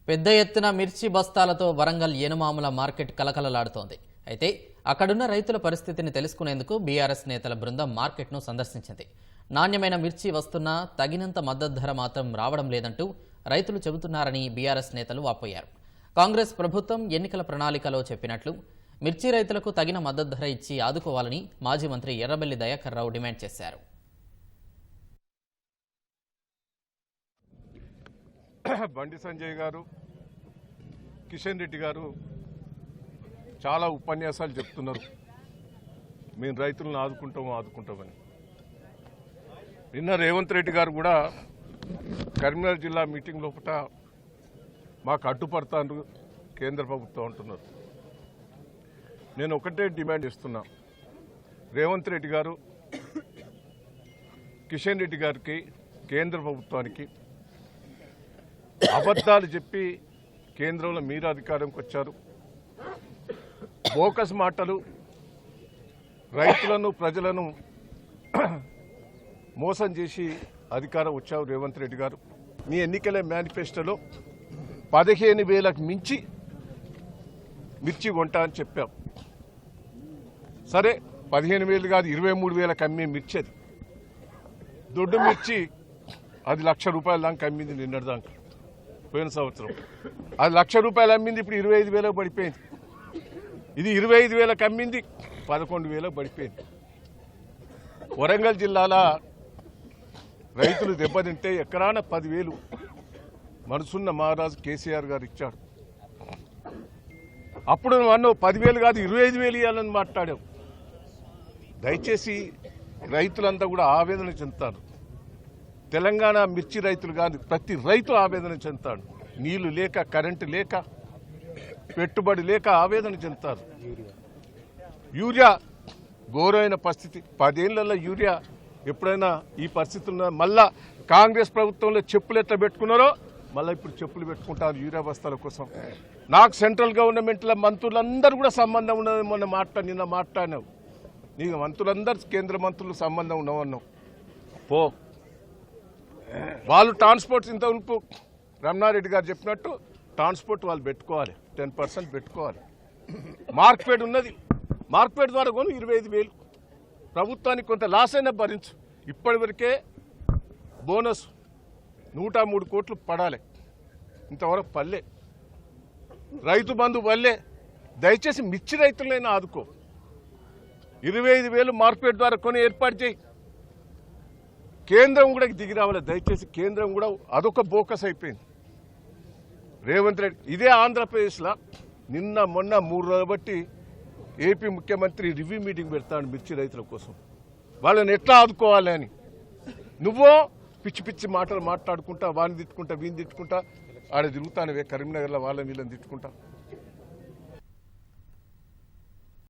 పెద్ద ఎత్తున మిర్చి బస్తాలతో వరంగల్ ఏనుమాముల మార్కెట్ కలకలలాడుతోంది. అయితే అక్కడున్న రైతుల పరిస్థితిని తెలుసుకునేందుకు బీఆర్ఎస్ నేతల బృందం మార్కెట్ను సందర్శించింది. నాణ్యమైన మిర్చి వస్తున్నా తగినంత మద్దతు ధర మాత్రం రావడం లేదంటూ రైతులు చెబుతున్నారని బీఆర్ఎస్ నేతలు వాపోయారు. కాంగ్రెస్ ప్రభుత్వం ఎన్నికల ప్రణాళికలో చెప్పినట్లు మిర్చి రైతులకు తగిన మద్దతు ధర ఇచ్చి ఆదుకోవాలని మాజీ మంత్రి ఎర్రబెల్లి దయాకర్ రావు డిమాండ్ చేశారు. బండి సంజయ్ గారు, కిషన్ రెడ్డి గారు చాలా ఉపన్యాసాలు చెప్తున్నారు, మేము రైతులను ఆదుకుంటామని. నిన్న రేవంత్ రెడ్డి గారు కూడా కరీంనగర్ జిల్లా మీటింగ్ లోపల మాకు అడ్డుపడతాను కేంద్ర ప్రభుత్వం అంటున్నారు. నేను ఒకటే డిమాండ్ చేస్తున్నా, రేవంత్ రెడ్డి గారు, కిషన్ రెడ్డి గారికి, కేంద్ర ప్రభుత్వానికి అబద్ధాలు చెప్పి కేంద్రంలో మీరు అధికారంకి వచ్చారు. బోకస్ మాటలు, రైతులను ప్రజలను మోసం చేసి అధికారం వచ్చావు రేవంత్ రెడ్డి గారు. మీ ఎన్నికల మేనిఫెస్టోలో 15,000కు మించి మిర్చి కొంటా అని చెప్పాం. సరే 15,000 కాదు, 23,000కి అమ్మే మిర్చి అది. దొడ్డు మిర్చి అది ₹1,00,000 దాకా అమ్మింది నిన్నటిదాకా, పోయిన సంవత్సరం. అది ₹1,00,000 అమ్మింది, ఇప్పుడు 25,000 పడిపోయింది. ఇది 25,000కి అమ్మింది, 11,000 పడిపోయింది. వరంగల్ జిల్లాలో రైతులు దెబ్బతింటే ఎకరాన 10,000 మనసున్న మహారాజు కేసీఆర్ గారు ఇచ్చాడు. అప్పుడు నువ్వు 10,000 కాదు 25,000 ఇవ్వాలని మాట్లాడావు. దయచేసి రైతులంతా కూడా ఆవేదన చెందుతారు. తెలంగాణ మిర్చి రైతులు కాదు, ప్రతి రైతు ఆవేదన చెందుతాడు. నీళ్లు లేక, కరెంటు లేక, పెట్టుబడి లేక ఆవేదన చెందుతారు. యూరియా ఘోరమైన పరిస్థితి. 10 ఏళ్లలో యూరియా ఎప్పుడైనా ఈ పరిస్థితి ఉన్నా? మళ్ళా కాంగ్రెస్ ప్రభుత్వంలో చెప్పులు ఎట్లా పెట్టుకున్నారో మళ్ళీ ఇప్పుడు చెప్పులు పెట్టుకుంటారు యూరియా బస్తాల కోసం. నాకు సెంట్రల్ గవర్నమెంట్లో మంత్రులందరూ కూడా సంబంధం ఉన్నది. నిన్న మాట్లాడినావు, నీకు మంత్రులందరూ కేంద్ర మంత్రులు సంబంధం ఉన్నవన్నావు. పో, వాళ్ళు ట్రాన్స్పోర్ట్ ఇంత ఉనుపు రమణారెడ్డి గారు చెప్పినట్టు ట్రాన్స్పోర్ట్ వాళ్ళు పెట్టుకోవాలి, 10% పెట్టుకోవాలి. మార్కెట్ ఉన్నది, మార్కెట్ ద్వారా కొని 25,000 ప్రభుత్వానికి కొంత లాస్ అయినా భరించు. ఇప్పటివరకే బోనస్ 103 కోట్లు పడాలి, ఇంతవరకు పల్లె. రైతు బంధు వల్లే. దయచేసి మిర్చి రైతులైనా ఆదుకో. 25,000 మార్కెట్ ద్వారా కొని ఏర్పాటు చేయి. కేంద్రం కూడా దిగి రావాలి దయచేసి. కేంద్రం కూడా అదొక బోకస్ అయిపోయింది. రేవంత్ రెడ్డి ఇదే ఆంధ్రప్రదేశ్లో నిన్న మొన్న 3 రోజులు బట్టి ఏపీ ముఖ్యమంత్రి రివ్యూ మీటింగ్ పెడతాడు మిర్చి రైతుల కోసం, వాళ్ళని ఎట్లా ఆదుకోవాలి అని. నువ్వో పిచ్చి పిచ్చి మాటలు మాట్లాడుకుంటా, వాడిని తిట్టుకుంటా, వీని తిట్టుకుంటా, ఆడ తిరుగుతానవే కరీంనగర్లో వాళ్ళని వీళ్ళని తిట్టుకుంటా.